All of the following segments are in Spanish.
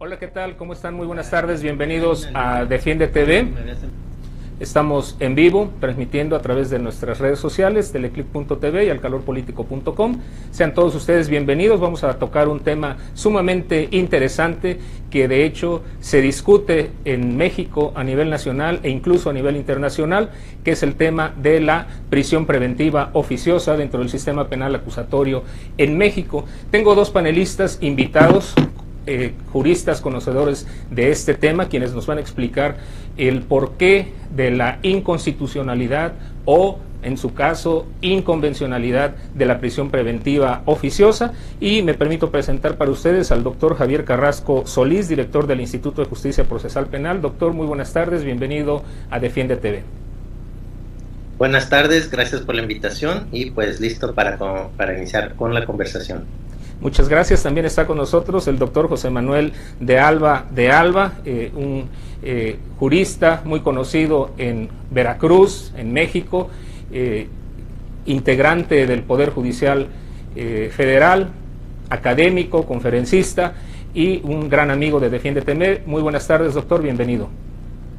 Hola, ¿qué tal? ¿Cómo están? Muy buenas tardes. Bienvenidos a Defiende TV. Estamos en vivo, transmitiendo a través de nuestras redes sociales, teleclick.tv y alcalorpolitico.com. Sean todos ustedes bienvenidos. Vamos a tocar un tema sumamente interesante que de hecho se discute en México a nivel nacional e incluso a nivel internacional, que es el tema de la prisión preventiva oficiosa dentro del sistema penal acusatorio en México. Tengo dos panelistas invitados, juristas conocedores de este tema, quienes nos van a explicar el porqué de la inconstitucionalidad o, en su caso, inconvencionalidad de la prisión preventiva oficiosa. Y me permito presentar para ustedes al doctor Javier Carrasco Solís, director del Instituto de Justicia Procesal Penal. Doctor, muy buenas tardes, bienvenido a Defiende TV. Buenas tardes, gracias por la invitación y pues listo para iniciar con la conversación. Muchas gracias. También está con nosotros el doctor José Manuel de Alba, un jurista muy conocido en Veracruz, en México, integrante del Poder Judicial Federal, académico, conferencista y un gran amigo de Defiende TV. Muy buenas tardes, doctor, bienvenido.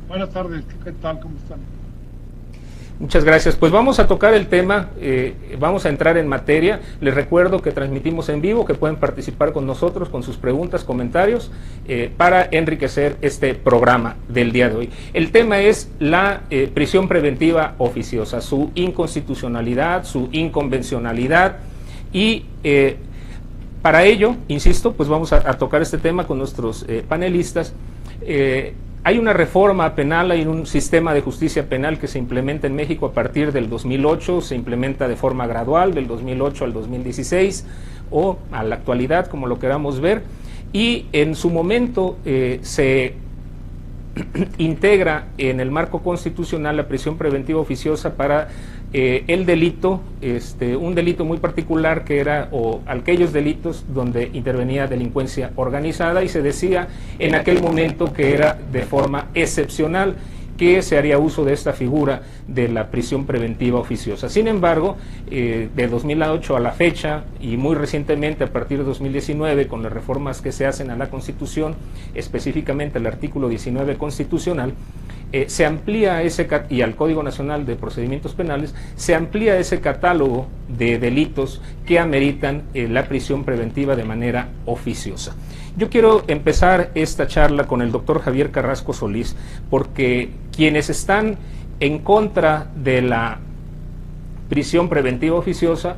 Buenas tardes, ¿qué tal? ¿Cómo están? Muchas gracias. Pues vamos a tocar el tema, vamos a entrar en materia. Les recuerdo que transmitimos en vivo, que pueden participar con nosotros con sus preguntas, comentarios, para enriquecer este programa del día de hoy. El tema es la prisión preventiva oficiosa, su inconstitucionalidad, su inconvencionalidad y para ello, insisto, pues vamos a tocar este tema con nuestros panelistas. Hay una reforma penal, hay un sistema de justicia penal que se implementa en México a partir del 2008, se implementa de forma gradual, del 2008 al 2016, o a la actualidad, como lo queramos ver, y en su momento se integra en el marco constitucional la prisión preventiva oficiosa para el delito, un delito muy particular que era, o aquellos delitos donde intervenía delincuencia organizada, y se decía en aquel momento que era de forma excepcional que se haría uso de esta figura de la prisión preventiva oficiosa. Sin embargo, de 2008 a la fecha, y muy recientemente a partir de 2019, con las reformas que se hacen a la Constitución, específicamente al artículo 19 constitucional, se amplía y al Código Nacional de Procedimientos Penales, se amplía ese catálogo de delitos que ameritan la prisión preventiva de manera oficiosa. Yo quiero empezar esta charla con el doctor Javier Carrasco Solís, porque quienes están en contra de la prisión preventiva oficiosa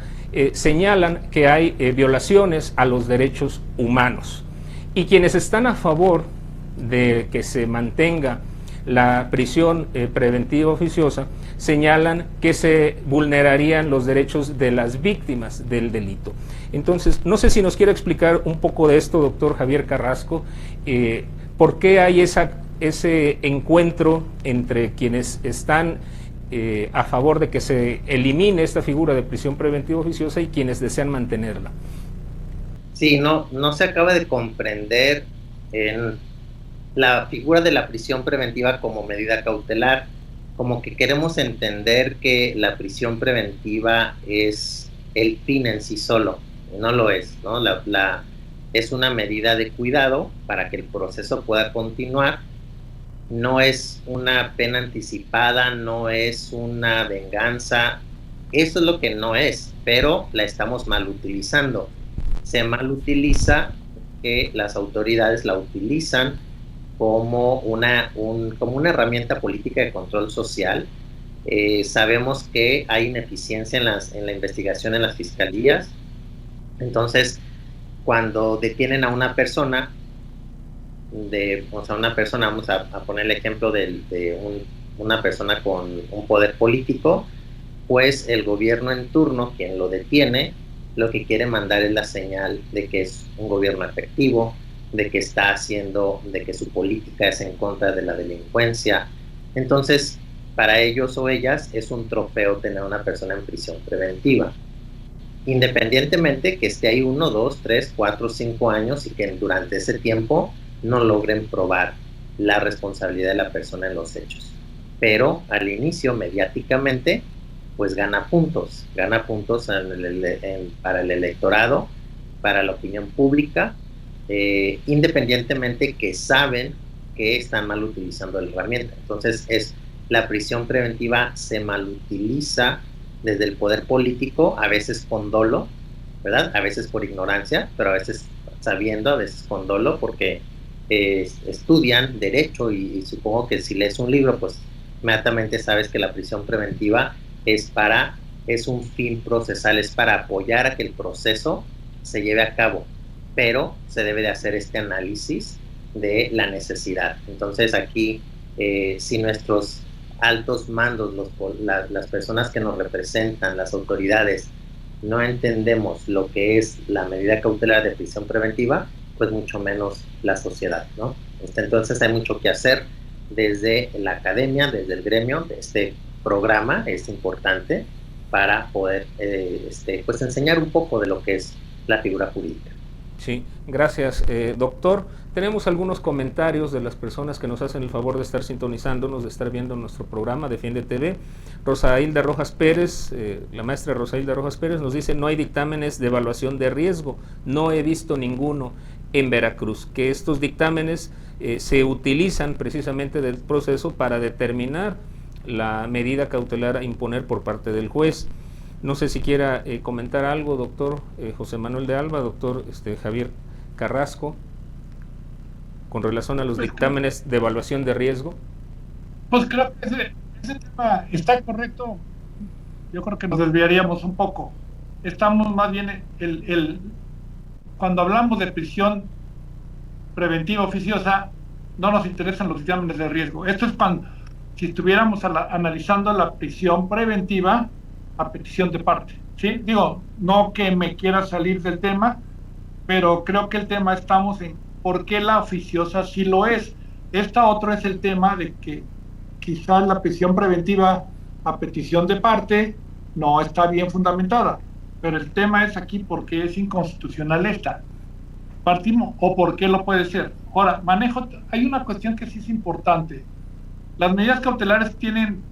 señalan que hay violaciones a los derechos humanos, y quienes están a favor de que se mantenga la prisión preventiva oficiosa señalan que se vulnerarían los derechos de las víctimas del delito. Entonces, no sé si nos quiere explicar un poco de esto, doctor Javier Carrasco, por qué hay ese encuentro entre quienes están a favor de que se elimine esta figura de prisión preventiva oficiosa y quienes desean mantenerla. Sí, no se acaba de comprender en la figura de la prisión preventiva como medida cautelar, como que queremos entender que la prisión preventiva es el fin en sí solo. No lo es, ¿no? Es una medida de cuidado para que el proceso pueda continuar. No es una pena anticipada, no es una venganza. Eso es lo que no es, pero la estamos mal utilizando. Se mal utiliza, que las autoridades la utilizan como una herramienta política de control social. Sabemos que hay ineficiencia en la investigación en las fiscalías. Entonces, cuando detienen a una persona, vamos a poner el ejemplo de una persona con un poder político, pues el gobierno en turno, quien lo detiene, lo que quiere mandar es la señal de que es un gobierno efectivo, de que de que su política es en contra de la delincuencia. Entonces, para ellos o ellas es un trofeo tener a una persona en prisión preventiva, independientemente que esté ahí 1, 2, 3, 4, 5 años y que durante ese tiempo no logren probar la responsabilidad de la persona en los hechos. Pero al inicio, mediáticamente, pues gana puntos para el electorado, para la opinión pública, independientemente que saben que están mal utilizando la herramienta. Entonces, la prisión preventiva se malutiliza desde el poder político, a veces con dolo, ¿verdad? A veces por ignorancia, pero a veces sabiendo, a veces con dolo, porque estudian derecho y supongo que si lees un libro, pues inmediatamente sabes que la prisión preventiva es un fin procesal, es para apoyar a que el proceso se lleve a cabo, pero se debe de hacer este análisis de la necesidad. Entonces aquí, si nuestros altos mandos, las personas que nos representan, las autoridades, no entendemos lo que es la medida cautelar de prisión preventiva, pues mucho menos la sociedad, ¿no? Entonces hay mucho que hacer desde la academia, desde el gremio. De este programa es importante para poder pues enseñar un poco de lo que es la figura jurídica. Sí, gracias, doctor. Tenemos algunos comentarios de las personas que nos hacen el favor de estar sintonizándonos, de estar viendo nuestro programa Defiende TV. Rosa Hilda Rojas Pérez, la maestra Rosa Hilda Rojas Pérez nos dice: no hay dictámenes de evaluación de riesgo, no he visto ninguno en Veracruz, que estos dictámenes se utilizan precisamente del proceso para determinar la medida cautelar a imponer por parte del juez. No sé si quiera comentar algo, doctor José Manuel de Alba, doctor Javier Carrasco, con relación a los dictámenes de evaluación de riesgo. Pues creo que ese tema está correcto. Yo creo que nos desviaríamos un poco. Estamos más bien, cuando hablamos de prisión preventiva oficiosa, no nos interesan los dictámenes de riesgo. Esto es si estuviéramos analizando la prisión preventiva a petición de parte, ¿sí? Digo, no que me quiera salir del tema, pero creo que el tema estamos en por qué la oficiosa sí lo es. Esta otro es el tema de que quizás la prisión preventiva a petición de parte no está bien fundamentada, pero el tema es aquí por qué es inconstitucional esta. Partimos, o por qué lo puede ser. Ahora, hay una cuestión que sí es importante. Las medidas cautelares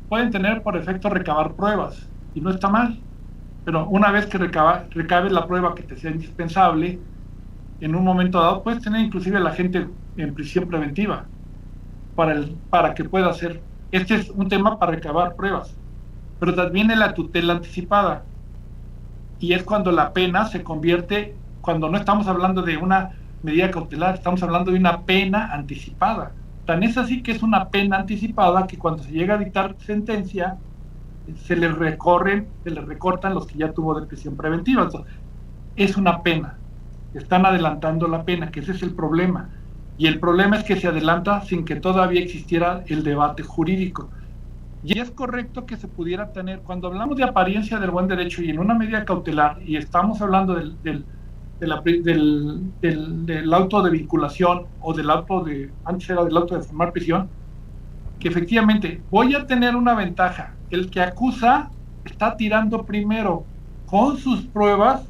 pueden tener por efecto recabar pruebas, y no está mal, pero una vez que recabes la prueba que te sea indispensable, en un momento dado puedes tener inclusive a la gente en prisión preventiva para que pueda hacer. Este es un tema para recabar pruebas, pero también en la tutela anticipada, y es cuando la pena se convierte, cuando no estamos hablando de una medida cautelar, estamos hablando de una pena anticipada. Tan es así que es una pena anticipada que cuando se llega a dictar sentencia, se le recortan los que ya tuvo de prisión preventiva. Entonces, es una pena, están adelantando la pena, que ese es el problema, y el problema es que se adelanta sin que todavía existiera el debate jurídico. Y es correcto que se pudiera tener, cuando hablamos de apariencia del buen derecho y en una medida cautelar, y estamos hablando del auto de vinculación, o antes era del auto de formar prisión, que efectivamente voy a tener una ventaja. El que acusa está tirando primero con sus pruebas,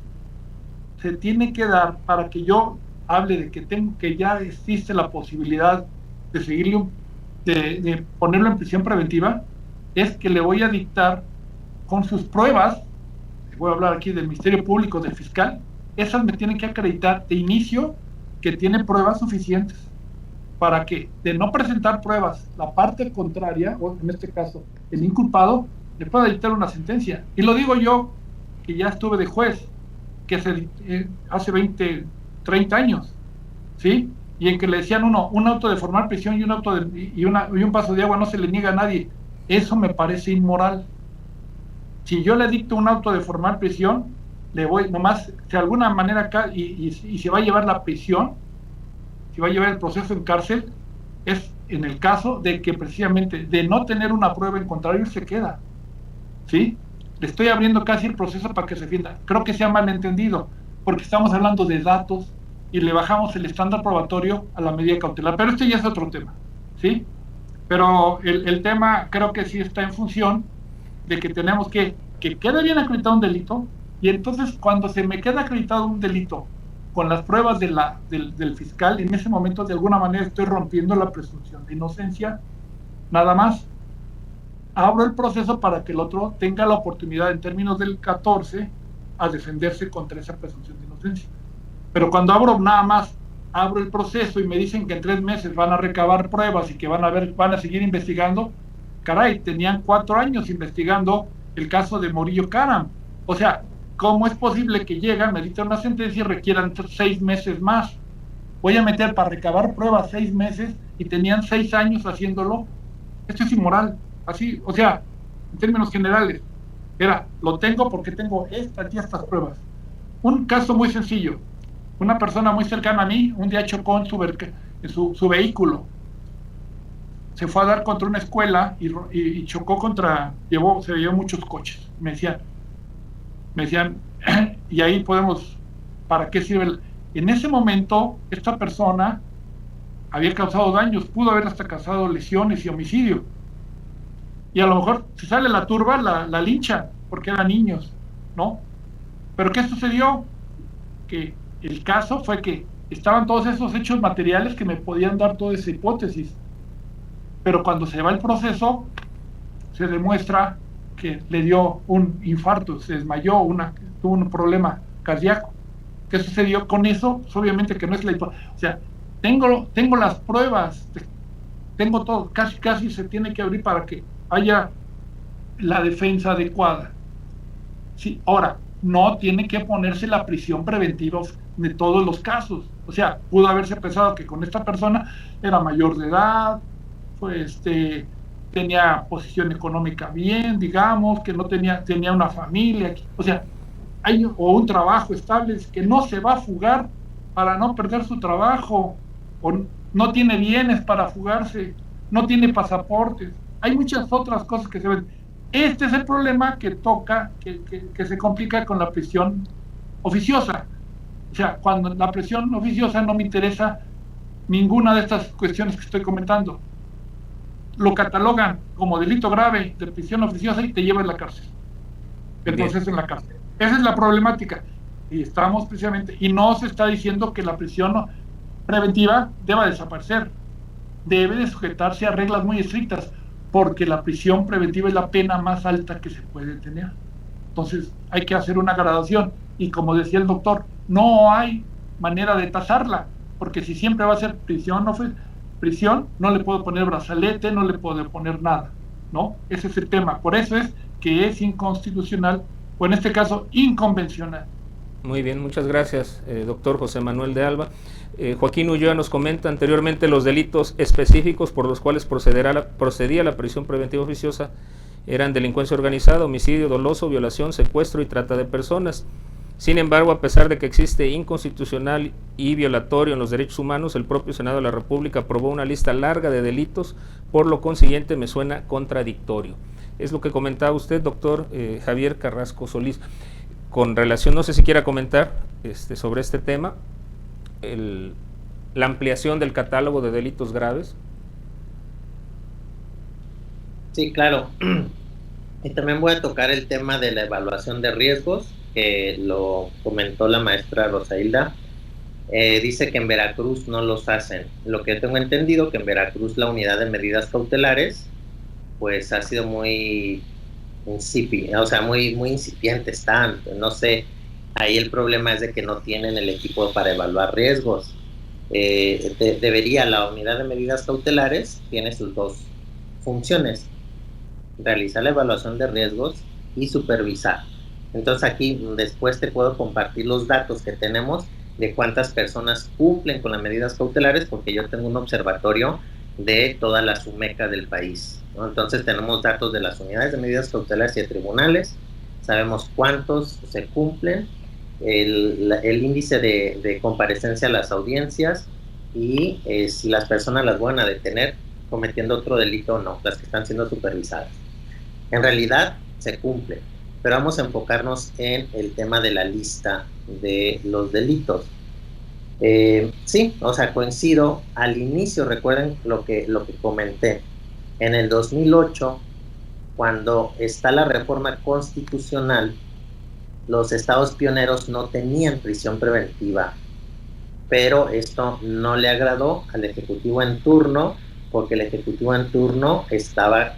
se tiene que dar para que yo hable de que ya existe la posibilidad de seguirle, de ponerlo en prisión preventiva, es que le voy a dictar con sus pruebas. Voy a hablar aquí del Ministerio Público, del fiscal. Esas me tienen que acreditar de inicio que tiene pruebas suficientes para que, de no presentar pruebas, la parte contraria, o en este caso el inculpado, le pueda dictar una sentencia. Y lo digo yo, que ya estuve de juez, que hace 20, 30 años, ¿sí? Y en que le decían un auto de formar prisión y un vaso de agua no se le niega a nadie. Eso me parece inmoral. Si yo le dicto un auto de formar prisión, le voy nomás, de alguna manera acá, y se va a llevar la prisión, se va a llevar el proceso en cárcel, es en el caso de que precisamente de no tener una prueba en contrario se queda, ¿sí? Le estoy abriendo casi el proceso para que se defienda. Creo que se ha malentendido, porque estamos hablando de datos y le bajamos el estándar probatorio a la medida cautelar, pero este ya es otro tema, ¿sí? Pero el tema creo que sí está en función de que tenemos que quede bien acreditado un delito, y entonces cuando se me queda acreditado un delito con las pruebas del fiscal, en ese momento de alguna manera estoy rompiendo la presunción de inocencia, nada más. Abro el proceso para que el otro tenga la oportunidad, en términos del 14, a defenderse contra esa presunción de inocencia. Pero cuando abro nada más abro el proceso y me dicen que en 3 meses van a recabar pruebas y que van a seguir investigando, caray, tenían 4 años investigando el caso de Morillo Karam. O sea, ¿cómo es posible que llegan, me dictan una sentencia y requieran 6 meses más? Voy a meter para recabar pruebas 6 meses y tenían 6 años haciéndolo. Esto es inmoral. Así, o sea, en términos generales, lo tengo porque tengo estas y estas pruebas. Un caso muy sencillo. Una persona muy cercana a mí un día chocó en su vehículo. Se fue a dar contra una escuela y chocó se llevó muchos coches. Me decían, y ahí ¿para qué sirve? En ese momento, esta persona había causado daños, pudo haber hasta causado lesiones y homicidio. Y a lo mejor, si sale la turba, la linchan, porque eran niños, ¿no? Pero ¿qué sucedió? Que el caso fue que estaban todos esos hechos materiales que me podían dar toda esa hipótesis. Pero cuando se va el proceso, se demuestra que le dio un infarto, se desmayó, tuvo un problema cardíaco. ¿Qué sucedió con eso? Pues obviamente que no es la hipótesis. O sea, tengo las pruebas, tengo todo, casi se tiene que abrir para que haya la defensa adecuada. Sí, ahora, no tiene que ponerse la prisión preventiva de todos los casos. O sea, pudo haberse pensado que con esta persona era mayor de edad, pues tenía posición económica bien, digamos, que no tenía una familia, o sea, o un trabajo estable, que no se va a fugar para no perder su trabajo, o no tiene bienes para fugarse, no tiene pasaportes. Hay muchas otras cosas que se ven. Este es el problema que se complica con la prisión oficiosa. O sea, cuando la prisión oficiosa no me interesa ninguna de estas cuestiones que estoy comentando. Lo catalogan como delito grave de prisión oficiosa y te llevan a la cárcel. El proceso en la cárcel. Esa es la problemática. Y estamos precisamente, y no se está diciendo que la prisión preventiva deba desaparecer. Debe de sujetarse a reglas muy estrictas, porque la prisión preventiva es la pena más alta que se puede tener. Entonces hay que hacer una gradación, y como decía el doctor, no hay manera de tasarla, porque si siempre va a ser prisión, no le puedo poner brazalete, no le puedo poner nada, ¿no? Ese es el tema. Por eso es que es inconstitucional, o en este caso inconvencional. Muy bien, muchas gracias, doctor José Manuel de Alba. Joaquín Ulloa nos comenta anteriormente los delitos específicos por los cuales procedía la prisión preventiva oficiosa eran delincuencia organizada, homicidio doloso, violación, secuestro y trata de personas. Sin embargo, a pesar de que existe inconstitucional y violatorio en los derechos humanos, el propio Senado de la República aprobó una lista larga de delitos, por lo consiguiente me suena contradictorio. Es lo que comentaba usted, doctor Javier Carrasco Solís. Con relación, no sé si quiera comentar sobre este tema, la ampliación del catálogo de delitos graves. Sí, claro. Y también voy a tocar el tema de la evaluación de riesgos, que lo comentó la maestra Rosailda. Dice que en Veracruz no los hacen. Lo que tengo entendido, que en Veracruz la unidad de medidas cautelares pues ha sido muy incipiente están, no sé, ahí el problema es de que no tienen el equipo para evaluar riesgos. La unidad de medidas cautelares tiene sus dos funciones: realizar la evaluación de riesgos y supervisar. Entonces aquí después te puedo compartir los datos que tenemos de cuántas personas cumplen con las medidas cautelares, porque yo tengo un observatorio de toda la SUMECA del país, ¿no? Entonces tenemos datos de las unidades de medidas cautelares y de tribunales, sabemos cuántos se cumplen, el índice de comparecencia a las audiencias y si las personas las van a detener cometiendo otro delito o no, las que están siendo supervisadas. En realidad se cumple, pero vamos a enfocarnos en el tema de la lista de los delitos. Sí, o sea, coincido. Al inicio, recuerden lo que comenté. En el 2008, cuando está la reforma constitucional, los estados pioneros no tenían prisión preventiva, pero esto no le agradó al Ejecutivo en turno, porque el Ejecutivo en turno estaba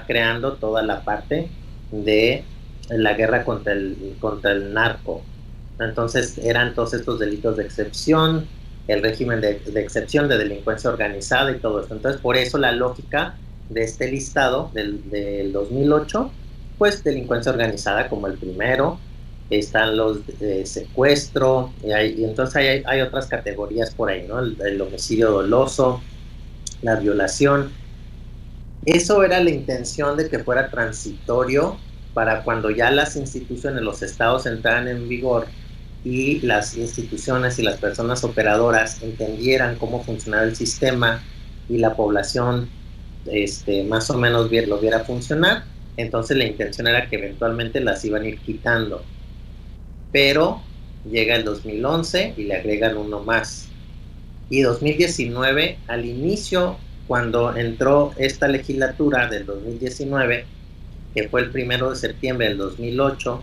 creando toda la parte de la guerra contra el narco. Entonces eran todos estos delitos de excepción, el régimen de excepción de delincuencia organizada y todo esto. Entonces, por eso la lógica de este listado del 2008, pues delincuencia organizada como el primero, están los secuestro, y entonces hay otras categorías por ahí, ¿no? El homicidio doloso, la violación. Eso era la intención de que fuera transitorio para cuando ya las instituciones, los estados entraran en vigor y las instituciones y las personas operadoras entendieran cómo funcionaba el sistema y la población más o menos lo viera funcionar. Entonces la intención era que eventualmente las iban a ir quitando. Pero llega el 2011 y le agregan uno más. Y 2019, al inicio, cuando entró esta legislatura del 2019, que fue el 1 de septiembre del 2008,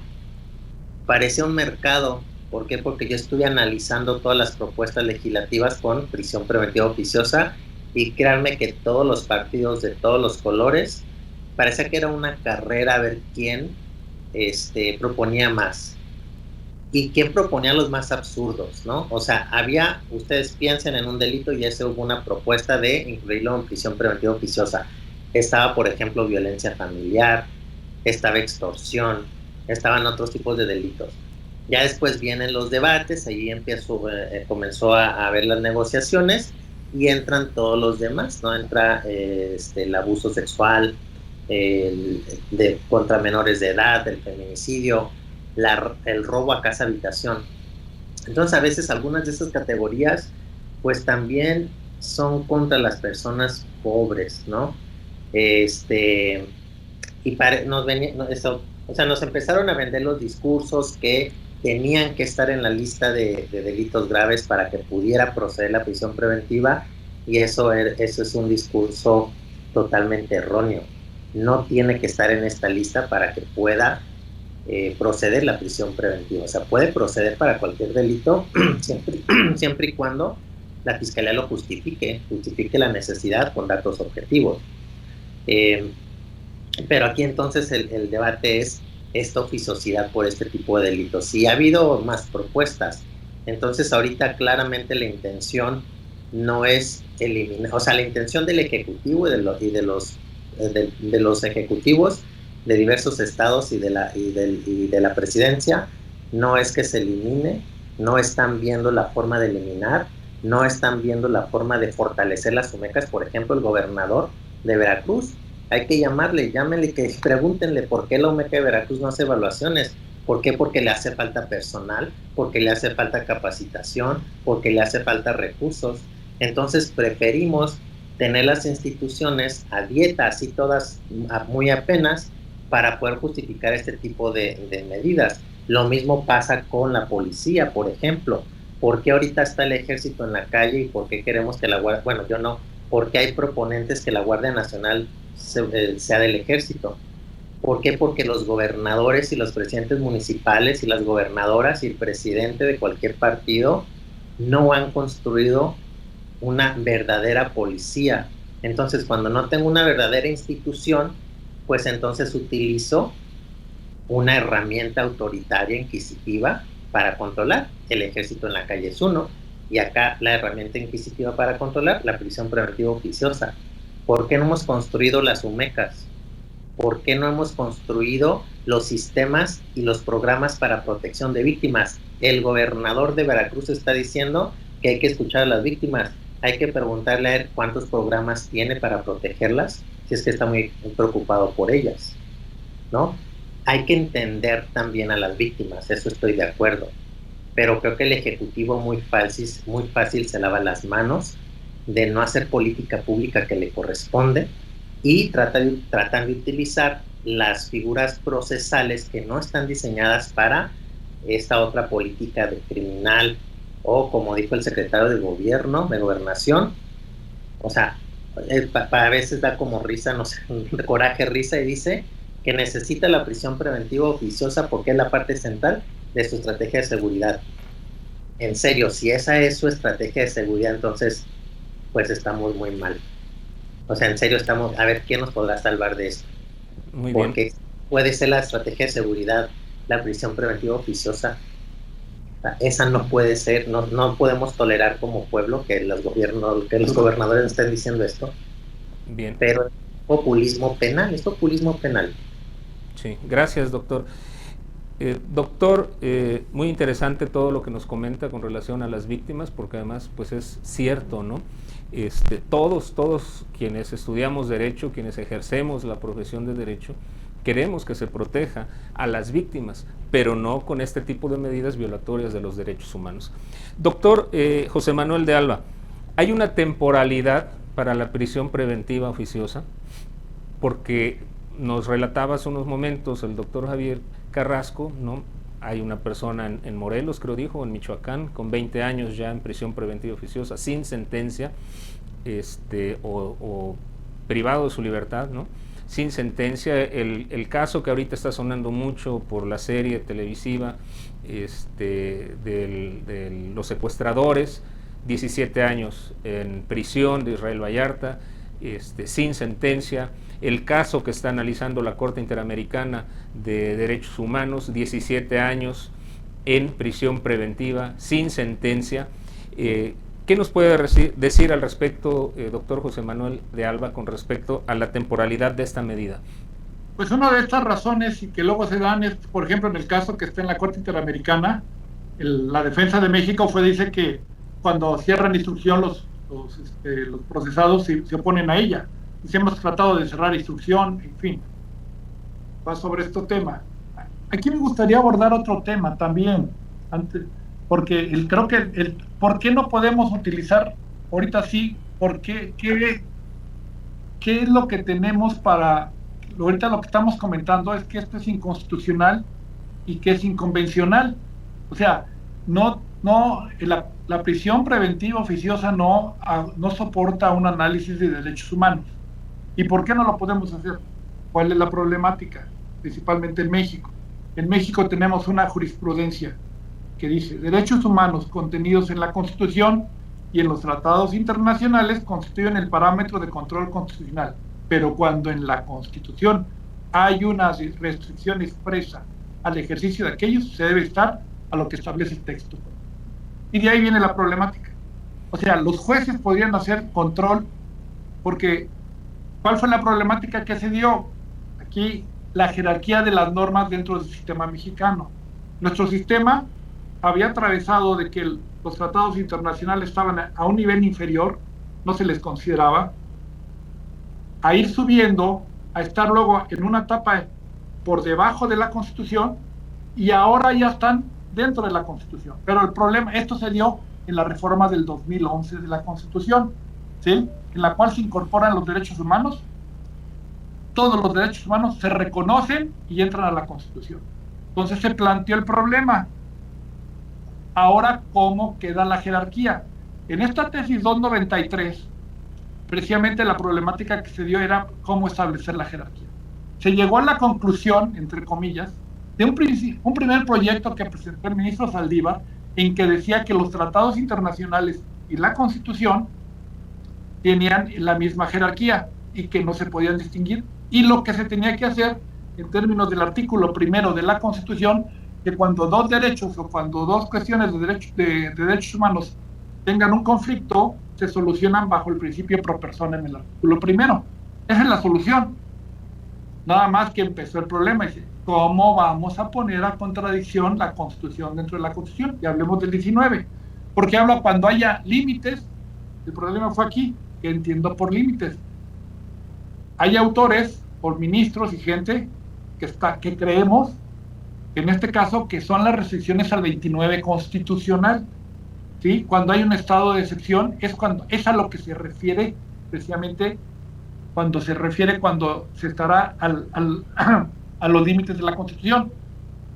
parecía un mercado. ¿Por qué? Porque yo estuve analizando todas las propuestas legislativas con prisión preventiva oficiosa, y créanme que todos los partidos de todos los colores, parecía que era una carrera a ver quién proponía más. ¿Y quién proponía los más absurdos, no? O sea, ustedes piensen en un delito y ese hubo una propuesta de incluirlo en prisión preventiva oficiosa. Estaba, por ejemplo, violencia familiar, estaba extorsión, estaban otros tipos de delitos. Ya después vienen los debates, ahí comenzó a haber las negociaciones y entran todos los demás, ¿no? Entra el abuso sexual, contra menores de edad, el feminicidio, el robo a casa habitación. Entonces a veces algunas de esas categorías pues también son contra las personas pobres, ¿no? Nos empezaron a vender los discursos que tenían que estar en la lista de delitos graves para que pudiera proceder la prisión preventiva, y eso es un discurso totalmente erróneo. No tiene que estar en esta lista para que pueda proceder la prisión preventiva. O sea, puede proceder para cualquier delito siempre y cuando la Fiscalía lo justifique la necesidad con datos objetivos. Pero aquí entonces el debate es esta oficiosidad por este tipo de delitos. Y ha habido más propuestas. Entonces ahorita claramente la intención no es eliminar, o sea, la intención del Ejecutivo y de los ejecutivos de diversos estados y de la presidencia no es que se elimine, no están viendo la forma de eliminar, no están viendo la forma de fortalecer las UMECAS. Por ejemplo, el gobernador de Veracruz, hay que llámenle, que pregúntenle por qué la UMECA de Veracruz no hace evaluaciones. ¿Por qué? Porque le hace falta personal, porque le hace falta capacitación, porque le hace falta recursos. Entonces preferimos tener las instituciones a dieta, así todas muy apenas, para poder justificar este tipo de medidas. Lo mismo pasa con la policía, por ejemplo. ¿Por qué ahorita está el ejército en la calle y por qué queremos que la Guardia... Bueno, yo no. ¿Por qué hay proponentes que la Guardia Nacional sea del ejército? ¿Por qué? Porque los gobernadores y los presidentes municipales y las gobernadoras y el presidente de cualquier partido no han construido una verdadera policía. Entonces, cuando no tengo una verdadera institución, pues entonces utilizo una herramienta autoritaria, inquisitiva, para controlar. El ejército en la calle es uno, y acá la herramienta inquisitiva para controlar, la prisión preventiva oficiosa. ¿Por qué no hemos construido las UMECAS? ¿Por qué no hemos construido los sistemas y los programas para protección de víctimas? El gobernador de Veracruz está diciendo que hay que escuchar a las víctimas, hay que preguntarle a él cuántos programas tiene para protegerlas, si es que está muy preocupado por ellas, ¿no? Hay que entender también a las víctimas, eso estoy de acuerdo, pero creo que el Ejecutivo muy fácil se lava las manos de no hacer política pública que le corresponde y tratan de utilizar las figuras procesales que no están diseñadas para esta otra política de criminal, o como dijo el secretario de Gobernación, o sea, a veces da como risa, no sé, coraje, risa, y dice que necesita la prisión preventiva oficiosa porque es la parte central de su estrategia de seguridad. En serio, si esa es su estrategia de seguridad, entonces pues estamos muy mal. O sea, en serio estamos, a ver, ¿quién nos podrá salvar de esto? Muy bien. Porque puede ser la estrategia de seguridad, la prisión preventiva oficiosa. Esa no puede ser, no podemos tolerar como pueblo que los gobernadores estén diciendo esto. Bien. Pero es populismo penal. Sí, gracias, doctor. Doctor, muy interesante todo lo que nos comenta con relación a las víctimas, porque además pues es cierto, ¿no? Todos quienes estudiamos derecho, quienes ejercemos la profesión de derecho, queremos que se proteja a las víctimas, pero no con este tipo de medidas violatorias de los derechos humanos. Doctor José Manuel de Alba, ¿hay una temporalidad para la prisión preventiva oficiosa? Porque nos relataba hace unos momentos el doctor Javier Carrasco, ¿no? Hay una persona en Morelos, creo dijo, en Michoacán, con 20 años ya en prisión preventiva oficiosa, sin sentencia, o privado de su libertad, ¿no? Sin sentencia. El caso que ahorita está sonando mucho por la serie televisiva de los secuestradores, 17 años en prisión de Israel Vallarta, sin sentencia. El caso que está analizando la Corte Interamericana de Derechos Humanos, 17 años en prisión preventiva, sin sentencia. ¿Qué nos puede decir al respecto, doctor José Manuel de Alba, con respecto a la temporalidad de esta medida? Pues una de estas razones y que luego se dan es, por ejemplo, en el caso que está en la Corte Interamericana, la defensa de México dice que cuando cierran instrucción los procesados se oponen a ella. Y si hemos tratado de cerrar instrucción, en fin, va sobre este tema. Aquí me gustaría abordar otro tema también, porque creo que ¿por qué no podemos utilizar ahorita sí? ¿Qué es lo que tenemos para... Ahorita lo que estamos comentando es que esto es inconstitucional y que es inconvencional. O sea, la prisión preventiva oficiosa no soporta un análisis de derechos humanos. ¿Y por qué no lo podemos hacer? ¿Cuál es la problemática? Principalmente en México. En México tenemos una jurisprudencia que dice: derechos humanos contenidos en la Constitución y en los tratados internacionales constituyen el parámetro de control constitucional. Pero cuando en la Constitución hay una restricción expresa al ejercicio de aquellos, se debe estar a lo que establece el texto. Y de ahí viene la problemática. O sea, los jueces podrían hacer control, porque ¿cuál fue la problemática que se dio? Aquí, la jerarquía de las normas dentro del sistema mexicano. Nuestro sistema había atravesado de que los tratados internacionales estaban a un nivel inferior, no se les consideraba, a ir subiendo, a estar luego en una etapa por debajo de la Constitución, y ahora ya están dentro de la Constitución. Pero el problema, esto se dio en la reforma del 2011 de la Constitución, ¿sí? En la cual se incorporan los derechos humanos. Todos los derechos humanos se reconocen y entran a la Constitución. Entonces se planteó el problema. Ahora, ¿cómo queda la jerarquía? En esta tesis 293, precisamente la problemática que se dio era cómo establecer la jerarquía. Se llegó a la conclusión, entre comillas, de un primer proyecto que presentó el ministro Saldívar, en que decía que los tratados internacionales y la Constitución tenían la misma jerarquía y que no se podían distinguir, y lo que se tenía que hacer en términos del artículo primero de la Constitución, que cuando dos derechos o cuando dos cuestiones de derechos humanos tengan un conflicto, se solucionan bajo el principio pro persona en el artículo primero. Esa es la solución. Nada más que empezó el problema, dice, ¿cómo vamos a poner a contradicción la Constitución dentro de la Constitución? Y hablemos del 19, porque habla cuando haya límites. El problema fue aquí, que entiendo por límites. Hay autores, por ministros y gente que creemos, en este caso, que son las restricciones al 29 constitucional, ¿sí? Cuando hay un estado de excepción, es a lo que se refiere precisamente cuando se estará a los límites de la Constitución.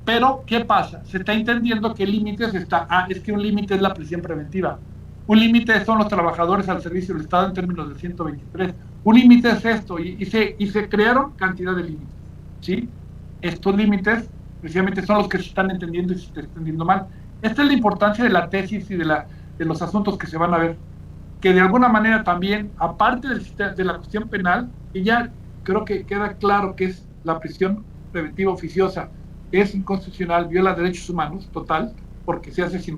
Pero, ¿qué pasa? Se está entendiendo que límites es que un límite es la prisión preventiva. Un límite son los trabajadores al servicio del Estado en términos del 123. Un límite es esto, y se crearon cantidad de límites, ¿sí? Estos límites precisamente son los que se están entendiendo y se están entendiendo mal. Esta es la importancia de la tesis y de los asuntos que se van a ver, que de alguna manera también, aparte de la cuestión penal, y ya creo que queda claro que es la prisión preventiva oficiosa, es inconstitucional, viola derechos humanos, total, porque se hace sin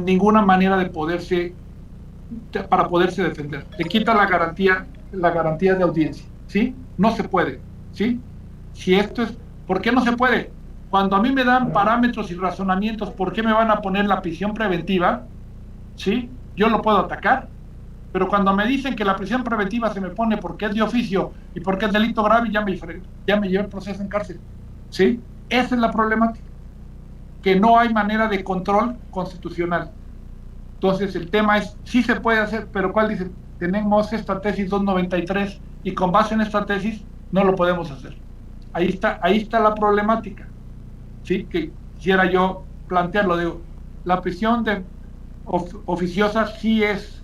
ninguna manera de para poderse defender. Le quita la garantía de audiencia, ¿sí? No se puede, ¿sí? ¿Por qué no se puede? Cuando a mí me dan parámetros y razonamientos, ¿por qué me van a poner la prisión preventiva? ¿Sí? Yo lo puedo atacar, pero cuando me dicen que la prisión preventiva se me pone porque es de oficio y porque es delito grave, ya me lleva el proceso en cárcel, ¿sí? Esa es la problemática, que no hay manera de control constitucional. Entonces el tema es, sí se puede hacer, pero ¿cuál dice? Tenemos esta tesis 293 y con base en esta tesis no lo podemos hacer. Ahí está la problemática, ¿sí? Que quisiera yo plantearlo. Digo, la prisión oficiosa sí es,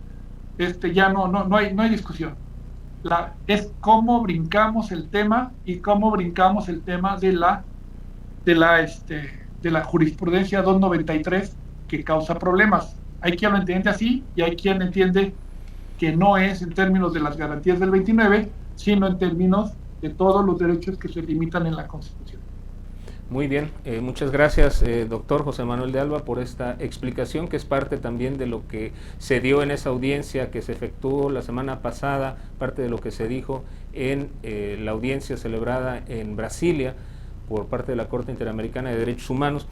ya no hay discusión. Es cómo brincamos el tema y cómo brincamos el tema de la jurisprudencia 293 que causa problemas. Hay quien lo entiende así y hay quien entiende que no es en términos de las garantías del 29, sino en términos de todos los derechos que se limitan en la Constitución. Muy bien, muchas gracias, doctor José Manuel de Alba, por esta explicación, que es parte también de lo que se dio en esa audiencia que se efectuó la semana pasada, parte de lo que se dijo en la audiencia celebrada en Brasilia por parte de la Corte Interamericana de Derechos Humanos.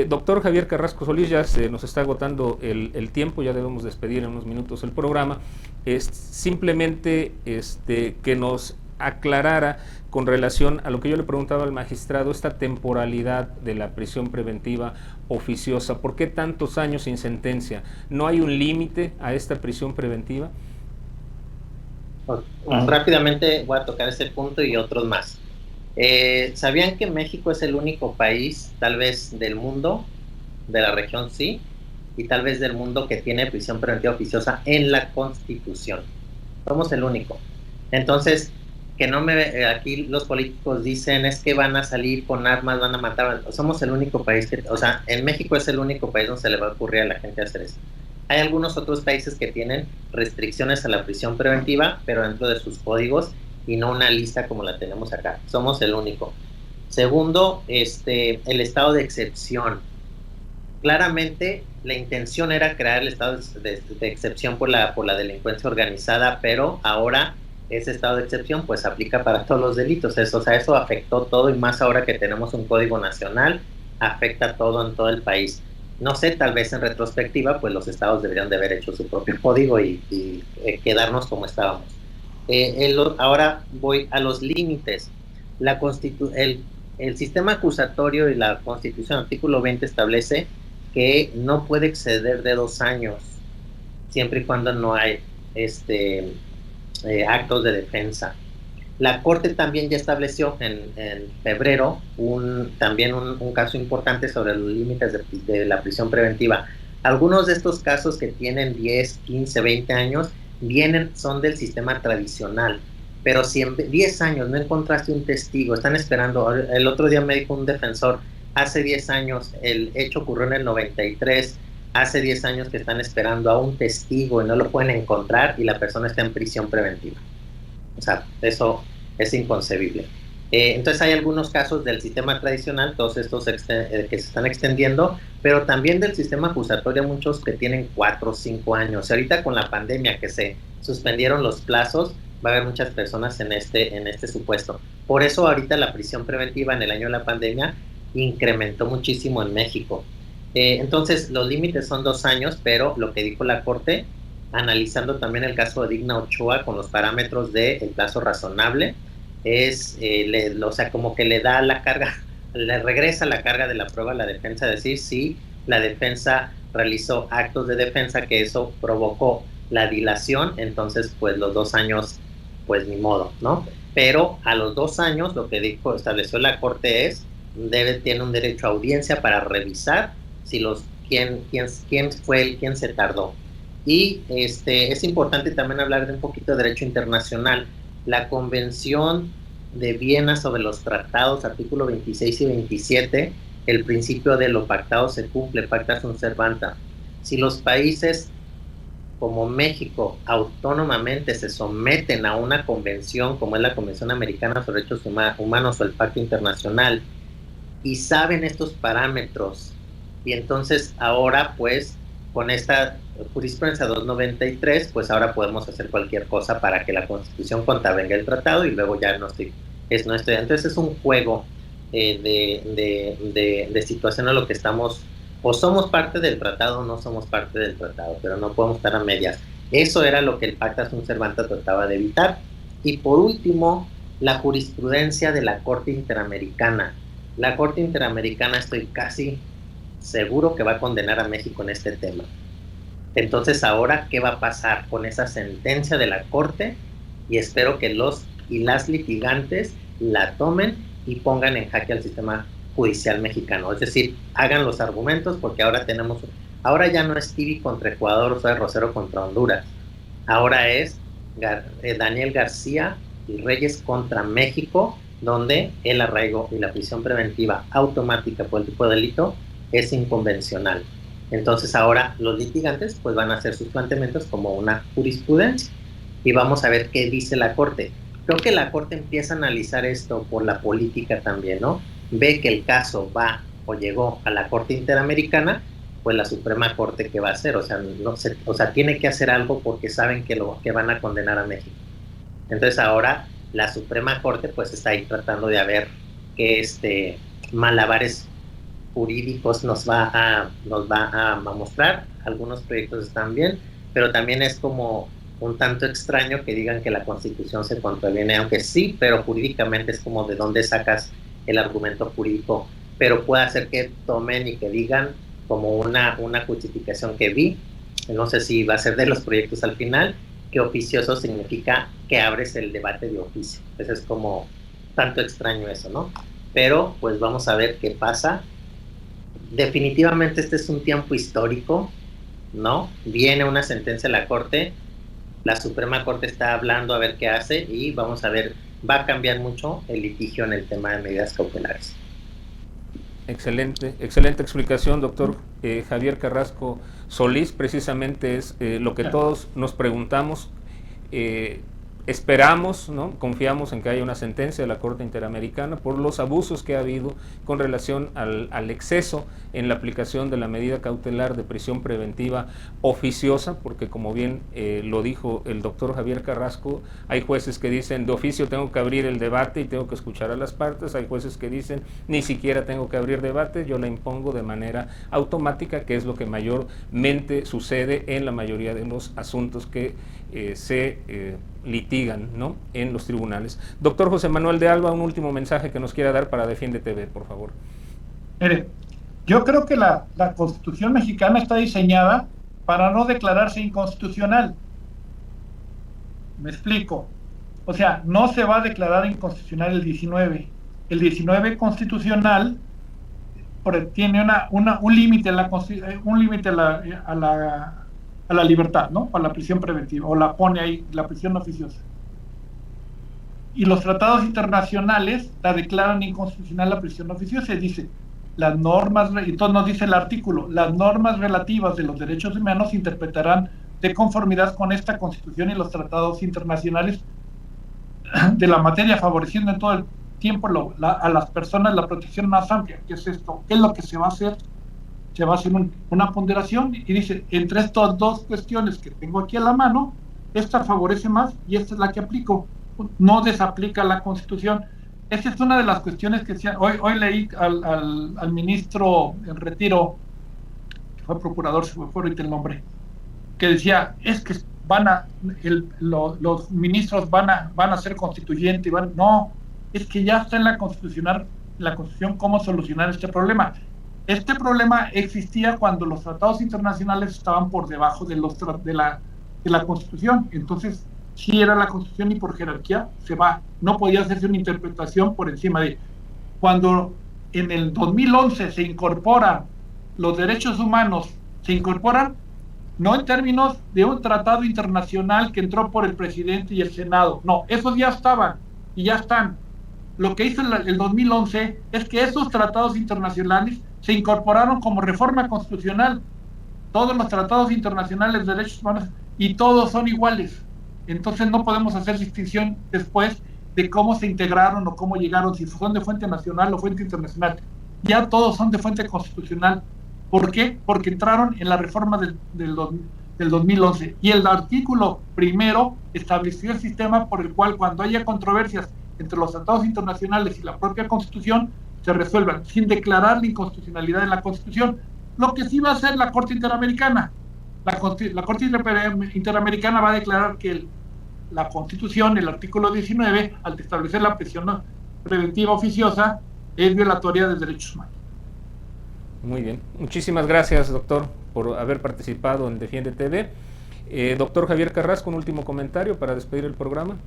Doctor Javier Carrasco Solís, ya se nos está agotando el tiempo, ya debemos despedir en unos minutos el programa. Simplemente que nos aclarara con relación a lo que yo le preguntaba al magistrado, esta temporalidad de la prisión preventiva oficiosa. ¿Por qué tantos años sin sentencia? ¿No hay un límite a esta prisión preventiva? Rápidamente voy a tocar ese punto y otros más. ¿Sabían que México es el único país, tal vez del mundo, de la región sí, y tal vez del mundo, que tiene prisión preventiva oficiosa en la Constitución? Somos el único. Entonces, que aquí los políticos dicen es que van a salir con armas, van a matar. Somos el único país en México es el único país donde se le va a ocurrir a la gente hacer eso. Hay algunos otros países que tienen restricciones a la prisión preventiva, pero dentro de sus códigos, y no una lista como la tenemos acá. Somos el único. Segundo, el estado de excepción. Claramente la intención era crear el estado de excepción por la delincuencia organizada, pero ahora ese estado de excepción pues aplica para todos los delitos. Eso afectó todo, y más ahora que tenemos un código nacional, afecta todo en todo el país. No sé, tal vez en retrospectiva pues los estados deberían de haber hecho su propio código y quedarnos como estábamos. Ahora voy a los límites. El sistema acusatorio y la Constitución, artículo 20, establece que no puede exceder de 2 años, siempre y cuando no hay actos de defensa. La Corte también ya estableció en febrero también un caso importante sobre los límites de la prisión preventiva. Algunos de estos casos que tienen 10, 15, 20 años son del sistema tradicional, pero si en 10 años no encontraste un testigo, están esperando. El otro día me dijo un defensor, hace 10 años, el hecho ocurrió en el 93, hace 10 años que están esperando a un testigo y no lo pueden encontrar, y la persona está en prisión preventiva. O sea, eso es inconcebible. Entonces hay algunos casos del sistema tradicional, todos estos que se están extendiendo, pero también del sistema acusatorio, muchos que tienen 4 o 5 años. Y ahorita con la pandemia, que se suspendieron los plazos, va a haber muchas personas en este supuesto. Por eso ahorita la prisión preventiva en el año de la pandemia incrementó muchísimo en México. Entonces los límites son 2 años, pero lo que dijo la Corte, analizando también el caso de Digna Ochoa con los parámetros del plazo razonable, como que le da la carga, le regresa la carga de la prueba a la defensa, decir si la defensa realizó actos de defensa, que eso provocó la dilación, entonces pues los 2 años, pues ni modo, ¿no? Pero a los 2 años, lo que estableció la Corte tiene un derecho a audiencia para revisar quién fue quién se tardó. Y es importante también hablar de un poquito de derecho internacional. La Convención de Viena sobre los tratados, artículo 26 y 27, el principio de lo pactado se cumple, pacta sunt servanda. Si los países como México autónomamente se someten a una convención como es la Convención Americana sobre Derechos Humanos o el Pacto Internacional, y saben estos parámetros. Y entonces ahora, pues, con esta jurisprudencia 293, pues ahora podemos hacer cualquier cosa para que la Constitución contravenga el tratado y luego ya no estoy. Entonces es un juego de situación a lo que estamos, o somos parte del tratado o no somos parte del tratado, pero no podemos estar a medias. Eso era lo que el Pacta Sunt Servanda trataba de evitar. Y por último, la jurisprudencia de la Corte Interamericana. La Corte Interamericana, estoy casi seguro que va a condenar a México en este tema. Entonces ahora, ¿qué va a pasar con esa sentencia de la Corte? Y espero que los y las litigantes la tomen y pongan en jaque al sistema judicial mexicano. Es decir, hagan los argumentos, porque ahora ya no es Tibi contra Ecuador o sea Rosero contra Honduras. Ahora es Daniel García y Reyes contra México, donde el arraigo y la prisión preventiva automática por el tipo de delito es inconvencional. Entonces ahora los litigantes pues van a hacer sus planteamientos como una jurisprudencia y vamos a ver qué dice la Corte. Creo que la Corte empieza a analizar esto por la política también, ¿no? Ve que el caso va o llegó a la Corte Interamericana, pues la Suprema Corte, ¿qué va a hacer? O sea, tiene que hacer algo porque saben que van a condenar a México. Entonces ahora la Suprema Corte pues está ahí tratando de ver qué malabares jurídicos nos va a mostrar. Algunos proyectos están bien, pero también es como un tanto extraño que digan que la Constitución se contraviene, aunque sí, pero jurídicamente es como de dónde sacas el argumento jurídico, pero puede hacer que tomen y que digan como una justificación que vi, no sé si va a ser de los proyectos al final, que oficioso significa que abres el debate de oficio. Entonces es como tanto extraño eso, ¿no? Pero pues vamos a ver qué pasa. Definitivamente este es un tiempo histórico, ¿no? Viene una sentencia de la Corte, la Suprema Corte está hablando a ver qué hace y vamos a ver, va a cambiar mucho el litigio en el tema de medidas cautelares. Excelente explicación, doctor Javier Carrasco Solís. Precisamente es lo que todos nos preguntamos. Esperamos, ¿no? Confiamos en que haya una sentencia de la Corte Interamericana por los abusos que ha habido con relación al exceso en la aplicación de la medida cautelar de prisión preventiva oficiosa, porque como bien lo dijo el doctor Javier Carrasco, hay jueces que dicen de oficio tengo que abrir el debate y tengo que escuchar a las partes, hay jueces que dicen ni siquiera tengo que abrir debate, yo la impongo de manera automática, que es lo que mayormente sucede en la mayoría de los asuntos que se litigan, ¿no?, en los tribunales. Doctor José Manuel de Alba, un último mensaje que nos quiera dar para Defiende TV, por favor. Mire, yo creo que la Constitución mexicana está diseñada para no declararse inconstitucional. Me explico. O sea, no se va a declarar inconstitucional el 19. El 19 constitucional tiene un límite a la libertad, ¿no? A la prisión preventiva, o la pone ahí, la prisión oficiosa. Y los tratados internacionales la declaran inconstitucional la prisión oficiosa, y dice, las normas, entonces nos dice el artículo, las normas relativas de los derechos humanos se interpretarán de conformidad con esta Constitución y los tratados internacionales de la materia, favoreciendo en todo el tiempo a las personas la protección más amplia. ¿Qué es esto? ¿Qué es lo que se va a hacer? Se va a hacer una ponderación y dice, entre estas dos cuestiones que tengo aquí a la mano, esta favorece más y esta es la que aplico, no desaplica la Constitución. Esa es una de las cuestiones que hoy leí al ministro en retiro, que fue procurador, se me fue ahorita el nombre, que decía, es que los ministros van a ser constituyentes, no, es que ya está en la Constitución cómo solucionar este problema. Este problema existía cuando los tratados internacionales estaban por debajo de la Constitución. Entonces, sí era la Constitución y por jerarquía no podía hacerse una interpretación por encima de. Cuando en el 2011 se incorporan los derechos humanos, se incorporan no en términos de un tratado internacional que entró por el presidente y el Senado, no, esos ya estaban y ya están. Lo que hizo el 2011 es que esos tratados internacionales se incorporaron como reforma constitucional. Todos los tratados internacionales de derechos humanos y todos son iguales. Entonces no podemos hacer distinción después de cómo se integraron o cómo llegaron, si son de fuente nacional o fuente internacional. ya todos son de fuente constitucional. ¿Por qué? Porque entraron en la reforma del 2011 y el artículo primero estableció el sistema por el cual cuando haya controversias entre los tratados internacionales y la propia Constitución se resuelvan sin declarar la inconstitucionalidad en la Constitución, lo que sí va a hacer la Corte Interamericana. La Corte Interamericana va a declarar que la Constitución, el artículo 19, al establecer la prisión preventiva oficiosa, es violatoria de derechos humanos. Muy bien. Muchísimas gracias, doctor, por haber participado en Defiende TV. Doctor Javier Carrasco, un último comentario para despedir el programa.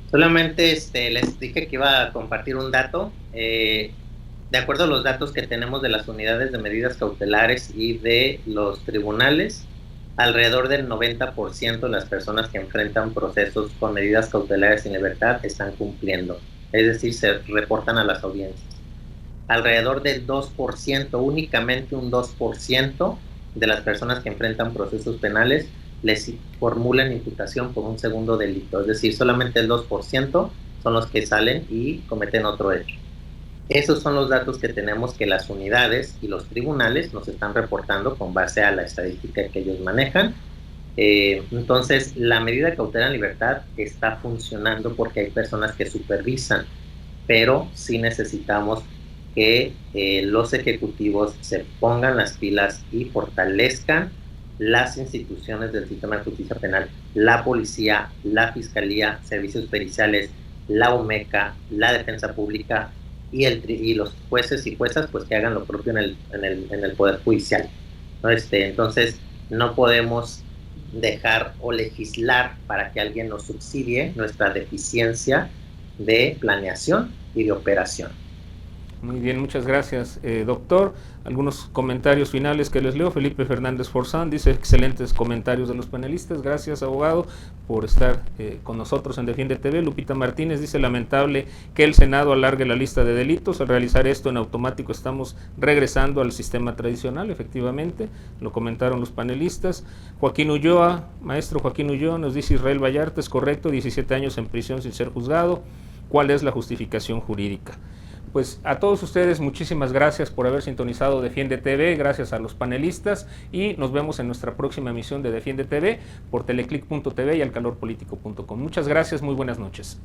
Solamente les dije que iba a compartir un dato. De acuerdo a los datos que tenemos de las unidades de medidas cautelares y de los tribunales, alrededor del 90% de las personas que enfrentan procesos con medidas cautelares en libertad están cumpliendo, es decir, se reportan a las audiencias. Alrededor del 2%, únicamente un 2% de las personas que enfrentan procesos penales les formulan imputación por un segundo delito, es decir, solamente el 2% son los que salen y cometen otro hecho. Esos son los datos que tenemos que las unidades y los tribunales nos están reportando con base a la estadística que ellos manejan. Entonces, la medida cautelar en libertad está funcionando porque hay personas que supervisan, pero sí necesitamos que los ejecutivos se pongan las pilas y fortalezcan las instituciones del sistema de justicia penal, la policía, la fiscalía, servicios periciales, la OMECA, la defensa pública y los jueces y juezas, pues que hagan lo propio en el Poder Judicial, ¿no? Entonces, no podemos dejar o legislar para que alguien nos subsidie nuestra deficiencia de planeación y de operación. Muy bien, muchas gracias, doctor. Algunos comentarios finales que les leo. Felipe Fernández Forzán dice: excelentes comentarios de los panelistas. Gracias, abogado, por estar con nosotros en Defiende TV. Lupita Martínez dice: lamentable que el Senado alargue la lista de delitos. Al realizar esto en automático estamos regresando al sistema tradicional. Efectivamente, lo comentaron los panelistas. Joaquín Ulloa, maestro Joaquín Ulloa, nos dice: Israel Vallarta, es correcto, 17 años en prisión sin ser juzgado. ¿Cuál es la justificación jurídica? Pues a todos ustedes muchísimas gracias por haber sintonizado Defiende TV, gracias a los panelistas, y nos vemos en nuestra próxima emisión de Defiende TV por teleclick.tv y alcalorpolitico.com. Muchas gracias, muy buenas noches.